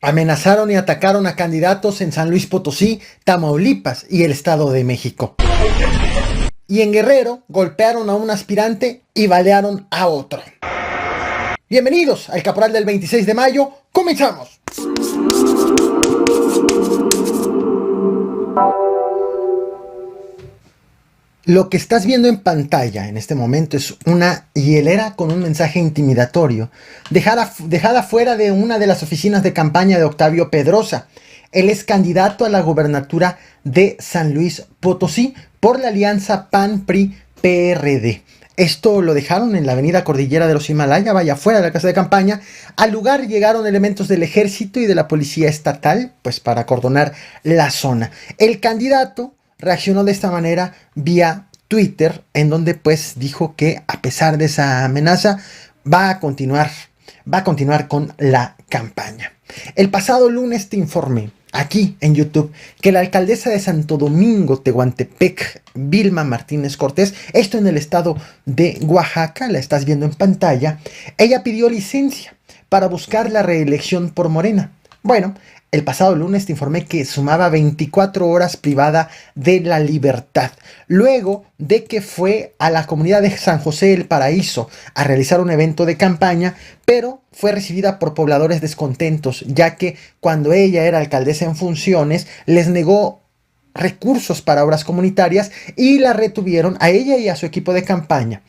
Amenazaron y atacaron a candidatos en San Luis Potosí, Tamaulipas y el Estado de México. Y en Guerrero golpearon a un aspirante y balearon a otro. Bienvenidos al Caporal del 26 de mayo. ¡Comenzamos! Lo que estás viendo en pantalla en este momento es una hielera con un mensaje intimidatorio, dejada fuera de una de las oficinas de campaña de Octavio Pedrosa. Él es candidato a la gobernatura de San Luis Potosí por la alianza PAN-PRI-PRD. Esto lo dejaron en la avenida Cordillera de los Himalaya, vaya fuera de la casa de campaña. Al lugar llegaron elementos del ejército y de la policía estatal, pues para acordonar la zona. El candidato reaccionó de esta manera vía Twitter, en donde pues dijo que a pesar de esa amenaza va a continuar con la campaña. El pasado lunes te informé aquí en YouTube que la alcaldesa de Santo Domingo, Tehuantepec, Vilma Martínez Cortés, esto en el estado de Oaxaca, la estás viendo en pantalla, ella pidió licencia para buscar la reelección por Morena. Bueno, el pasado lunes te informé que sumaba 24 horas privada de la libertad, luego de que fue a la comunidad de San José del Paraíso a realizar un evento de campaña, pero fue recibida por pobladores descontentos, ya que cuando ella era alcaldesa en funciones, les negó recursos para obras comunitarias y la retuvieron a ella y a su equipo de campaña.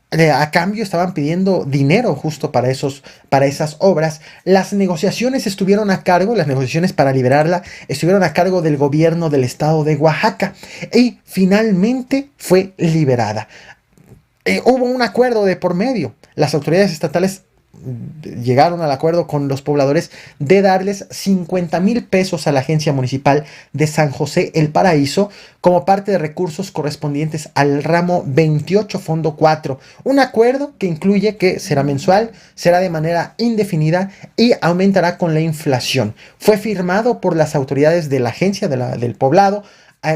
A cambio estaban pidiendo dinero justo para esas obras. Las negociaciones para liberarla estuvieron a cargo del gobierno del estado de Oaxaca y finalmente fue liberada. Hubo un acuerdo de por medio. Las autoridades estatales llegaron al acuerdo con los pobladores de darles 50,000 pesos a la agencia municipal de San José El Paraíso como parte de recursos correspondientes al ramo 28 Fondo 4. Un acuerdo que incluye que será mensual, será de manera indefinida y aumentará con la inflación. Fue firmado por las autoridades de la agencia del poblado,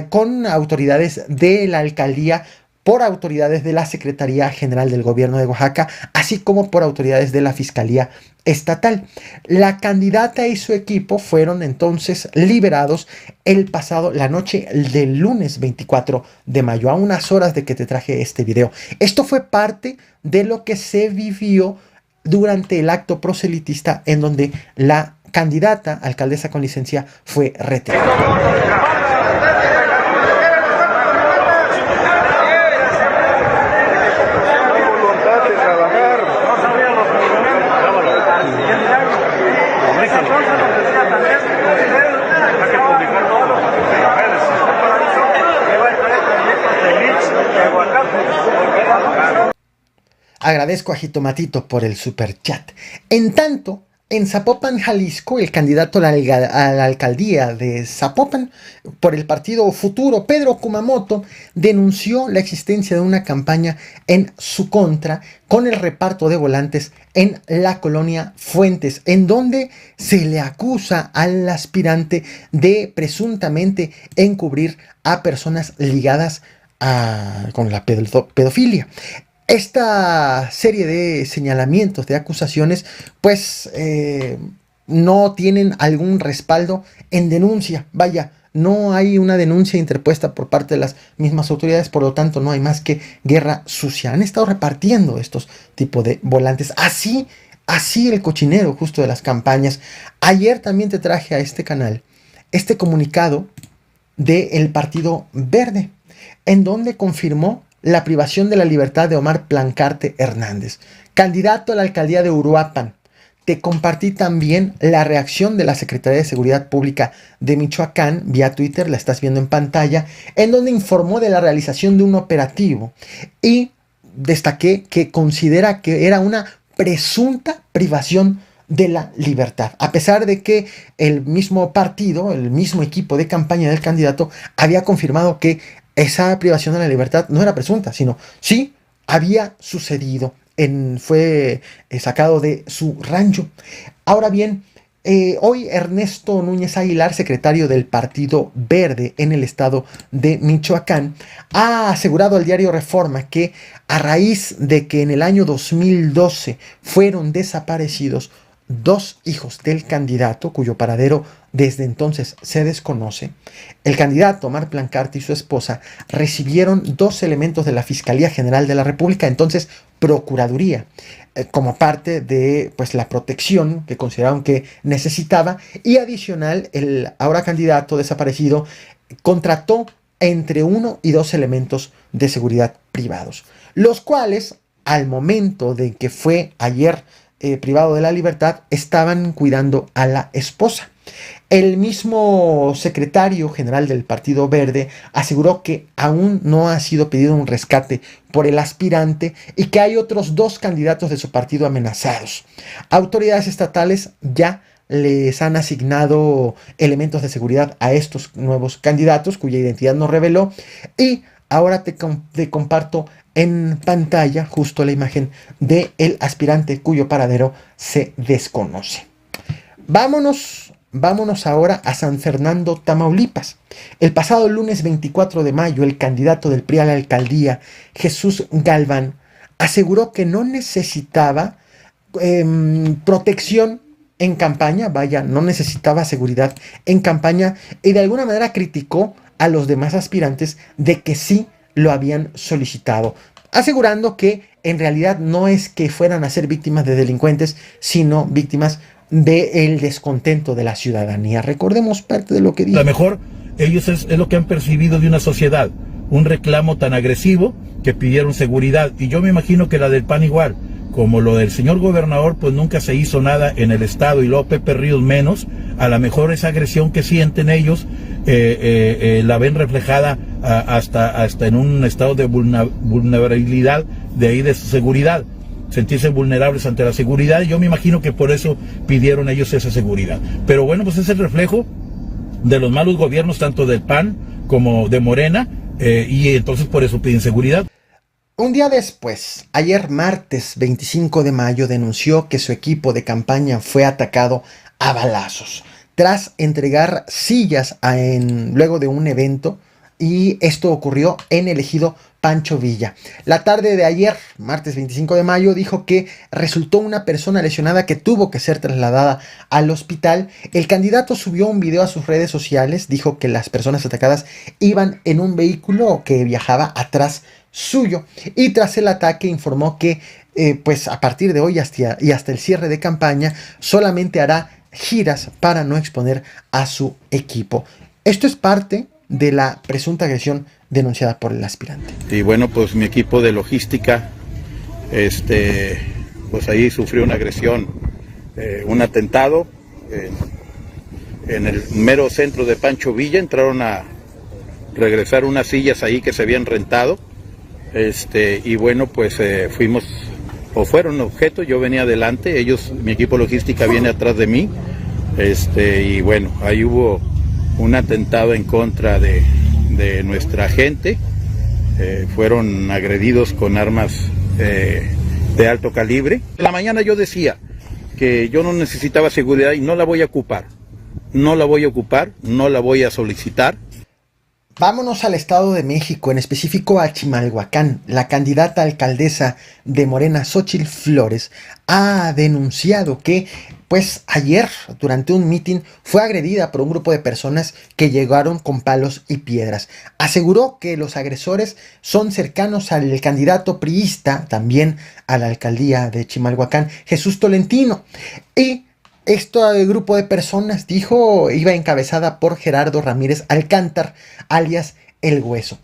con autoridades de la alcaldía, por autoridades de la Secretaría General del Gobierno de Oaxaca, así como por autoridades de la Fiscalía Estatal. La candidata y su equipo fueron entonces liberados la noche del lunes 24 de mayo, a unas horas de que te traje este video. Esto fue parte de lo que se vivió durante el acto proselitista en donde la candidata, alcaldesa con licencia, fue retirada. Agradezco a Jitomatito por el super chat. En tanto, en Zapopan, Jalisco, el candidato a la alcaldía de Zapopan por el partido Futuro, Pedro Kumamoto, denunció la existencia de una campaña en su contra con el reparto de volantes en la colonia Fuentes, en donde se le acusa al aspirante de presuntamente encubrir a personas ligadas con la pedofilia. Esta serie de señalamientos, de acusaciones, pues no tienen algún respaldo en denuncia. Vaya, no hay una denuncia interpuesta por parte de las mismas autoridades, por lo tanto no hay más que guerra sucia. Han estado repartiendo estos tipos de volantes. Así el cochinero justo de las campañas. Ayer también te traje a este canal este comunicado del Partido Verde, en donde confirmó la privación de la libertad de Omar Plancarte Hernández, candidato a la alcaldía de Uruapan. Te compartí también la reacción de la Secretaría de Seguridad Pública de Michoacán vía Twitter, la estás viendo en pantalla, en donde informó de la realización de un operativo y destaqué que considera que era una presunta privación de la libertad, a pesar de que el mismo partido, el mismo equipo de campaña del candidato había confirmado que esa privación de la libertad no era presunta, sino sí había sucedido, fue sacado de su rancho. Ahora bien, hoy Ernesto Núñez Aguilar, secretario del Partido Verde en el estado de Michoacán, ha asegurado al diario Reforma que a raíz de que en el año 2012 fueron desaparecidos dos hijos del candidato, cuyo paradero desde entonces se desconoce. El candidato Omar Plancarte y su esposa recibieron 2 elementos de la Fiscalía General de la República, entonces Procuraduría, como parte de pues, la protección que consideraron que necesitaba, y adicional el ahora candidato desaparecido contrató entre 1 y 2 elementos de seguridad privados, los cuales al momento de que fue ayer privado de la libertad, estaban cuidando a la esposa. El mismo secretario general del Partido Verde aseguró que aún no ha sido pedido un rescate por el aspirante y que hay otros 2 candidatos de su partido amenazados. Autoridades estatales ya les han asignado elementos de seguridad a estos nuevos candidatos, cuya identidad no reveló, y ahora te comparto en pantalla justo la imagen del aspirante cuyo paradero se desconoce. Vámonos ahora a San Fernando, Tamaulipas. El pasado lunes 24 de mayo, el candidato del PRI a la alcaldía, Jesús Galván, aseguró que no necesitaba protección en campaña, no necesitaba seguridad en campaña, y de alguna manera criticó a los demás aspirantes de que sí lo habían solicitado, asegurando que en realidad no es que fueran a ser víctimas de delincuentes, sino víctimas del descontento de la ciudadanía. Recordemos parte de lo que dijo. A lo mejor ellos es lo que han percibido de una sociedad, un reclamo tan agresivo que pidieron seguridad, y yo me imagino que la del PAN igual. Como lo del señor gobernador, pues nunca se hizo nada en el estado, y luego Pepe Ríos menos, a lo mejor esa agresión que sienten ellos la ven reflejada hasta en un estado de vulnerabilidad de ahí de su seguridad, sentirse vulnerables ante la seguridad, y yo me imagino que por eso pidieron ellos esa seguridad. Pero bueno, pues es el reflejo de los malos gobiernos tanto del PAN como de Morena, y entonces por eso piden seguridad. Un día después, ayer martes 25 de mayo, denunció que su equipo de campaña fue atacado a balazos tras entregar sillas luego de un evento, y esto ocurrió en el ejido Pancho Villa. La tarde de ayer, martes 25 de mayo, dijo que resultó una persona lesionada que tuvo que ser trasladada al hospital. El candidato subió un video a sus redes sociales, dijo que las personas atacadas iban en un vehículo que viajaba atrás suyo, y tras el ataque informó que pues a partir de hoy y hasta el cierre de campaña solamente hará giras para no exponer a su equipo. Esto es parte de la presunta agresión denunciada por el aspirante. Y bueno, pues mi equipo de logística, pues ahí sufrió una agresión, un atentado en el mero centro de Pancho Villa. Entraron a regresar unas sillas ahí que se habían rentado, y bueno, pues fueron objeto. Yo venía adelante, mi equipo logística viene atrás de mí, y bueno, ahí hubo un atentado en contra de nuestra gente. Fueron agredidos con armas de alto calibre. En la mañana yo decía que yo no necesitaba seguridad y no la voy a ocupar, no la voy a solicitar. Vámonos al Estado de México, en específico a Chimalhuacán. La candidata alcaldesa de Morena, Xóchitl Flores, ha denunciado que pues ayer, durante un mitin, fue agredida por un grupo de personas que llegaron con palos y piedras. Aseguró que los agresores son cercanos al candidato priista, también a la alcaldía de Chimalhuacán, Jesús Tolentino. Y este grupo de personas, dijo, iba encabezada por Gerardo Ramírez Alcántar, alias El Hueso.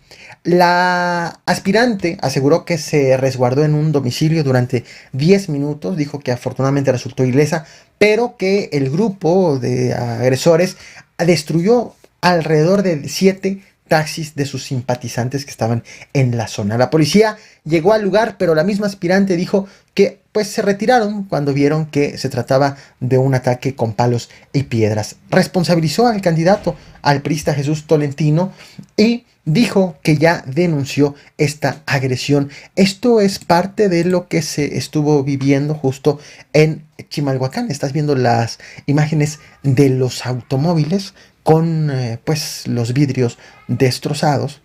La aspirante aseguró que se resguardó en un domicilio durante 10 minutos, dijo que afortunadamente resultó ilesa, pero que el grupo de agresores destruyó alrededor de 7 taxis de sus simpatizantes que estaban en la zona. La policía llegó al lugar, pero la misma aspirante dijo que pues se retiraron cuando vieron que se trataba de un ataque con palos y piedras. Responsabilizó al candidato, al priista Jesús Tolentino, y dijo que ya denunció esta agresión. Esto es parte de lo que se estuvo viviendo justo en Chimalhuacán. Estás viendo las imágenes de los automóviles con pues los vidrios destrozados.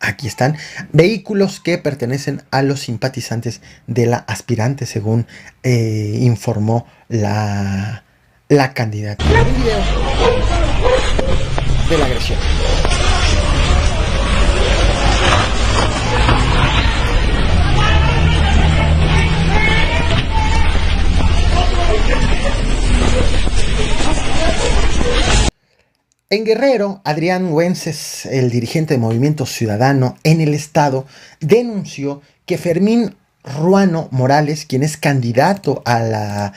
Aquí están vehículos que pertenecen a los simpatizantes de la aspirante, según informó la candidata. Un video de la agresión. En Guerrero, Adrián Güences, el dirigente de Movimiento Ciudadano en el estado, denunció que Fermín Ruano Morales, quien es candidato a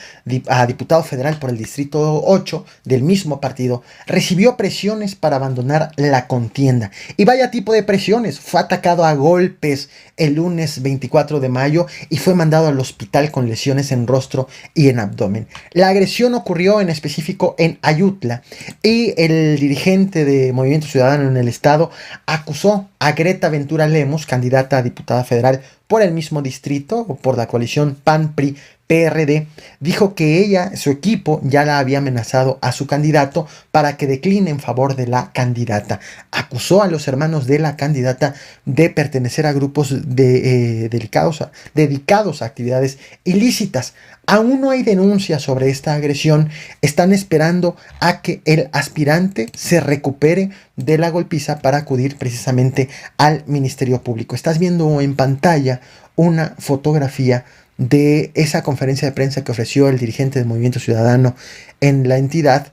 diputado federal por el Distrito 8 del mismo partido, recibió presiones para abandonar la contienda. Y vaya tipo de presiones, fue atacado a golpes el lunes 24 de mayo y fue mandado al hospital con lesiones en rostro y en abdomen. La agresión ocurrió en específico en Ayutla y el dirigente de Movimiento Ciudadano en el estado acusó a Greta Ventura Lemos, candidata a diputada federal por el mismo distrito o por la coalición PAN-PRI-PRD, dijo que ella, su equipo, ya la había amenazado a su candidato para que decline en favor de la candidata. Acusó a los hermanos de la candidata de pertenecer a grupos dedicados a actividades ilícitas. Aún no hay denuncias sobre esta agresión. Están esperando a que el aspirante se recupere de la golpiza para acudir precisamente al Ministerio Público. Estás viendo en pantalla una fotografía de esa conferencia de prensa que ofreció el dirigente del Movimiento Ciudadano en la entidad,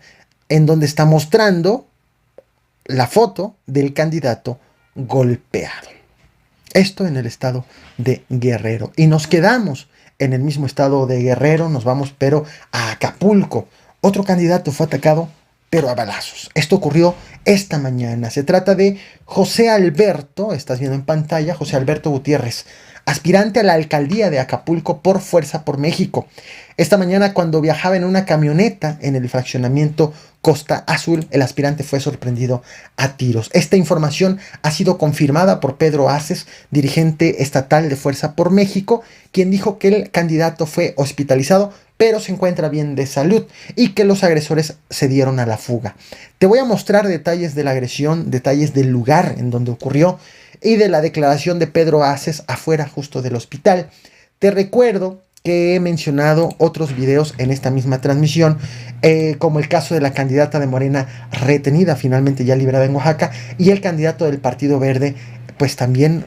en donde está mostrando la foto del candidato golpeado. Esto en el estado de Guerrero. Y nos quedamos en el mismo estado de Guerrero, nos vamos pero a Acapulco. Otro candidato fue atacado pero a balazos. Esto ocurrió esta mañana. Se trata de José Alberto, estás viendo en pantalla, José Alberto Gutiérrez, aspirante a la alcaldía de Acapulco por Fuerza por México. Esta mañana, cuando viajaba en una camioneta en el fraccionamiento Costa Azul, el aspirante fue sorprendido a tiros. Esta información ha sido confirmada por Pedro Aces, dirigente estatal de Fuerza por México, quien dijo que el candidato fue hospitalizado, pero se encuentra bien de salud y que los agresores se dieron a la fuga. Te voy a mostrar detalles de la agresión, detalles del lugar en donde ocurrió y de la declaración de Pedro Aces afuera justo del hospital. Te recuerdo que he mencionado otros videos en esta misma transmisión, como el caso de la candidata de Morena retenida, finalmente ya liberada en Oaxaca, y el candidato del Partido Verde, pues también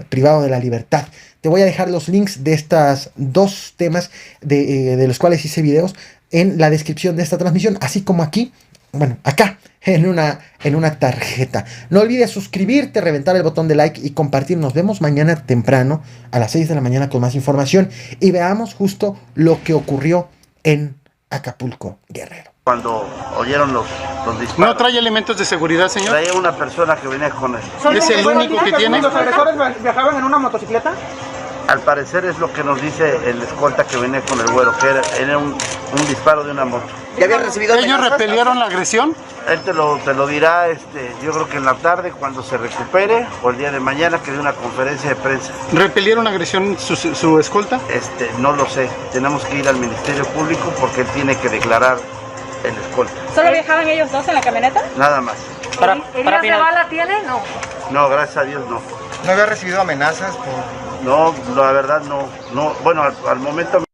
privado de la libertad. Te voy a dejar los links de estos dos temas de los cuales hice videos en la descripción de esta transmisión, así como aquí, bueno, acá, en una tarjeta. No olvides suscribirte, reventar el botón de like y compartir. Nos vemos mañana temprano a las 6 de la mañana con más información y veamos justo lo que ocurrió en Acapulco, Guerrero. Cuando oyeron los disparos. ¿No trae elementos de seguridad, señor? Traía una persona que venía con él. ¿Es el único que tiene? ¿Los agresores viajaban en una motocicleta? Al parecer es lo que nos dice el escolta que venía con el güero, que era un disparo de una moto. ¿Ya habían recibido ¿Ellos repelieron la agresión? Él te lo dirá, yo creo que en la tarde, cuando se recupere, o el día de mañana, que dé una conferencia de prensa. ¿Repelieron la agresión su escolta? No lo sé. Tenemos que ir al Ministerio Público porque él tiene que declarar el escolta. ¿Solo viajaban ellos dos en la camioneta? Nada más. ¿Heridas de bala tiene? No. No, gracias a Dios no. ¿No había recibido amenazas? No, la verdad no. Bueno, al momento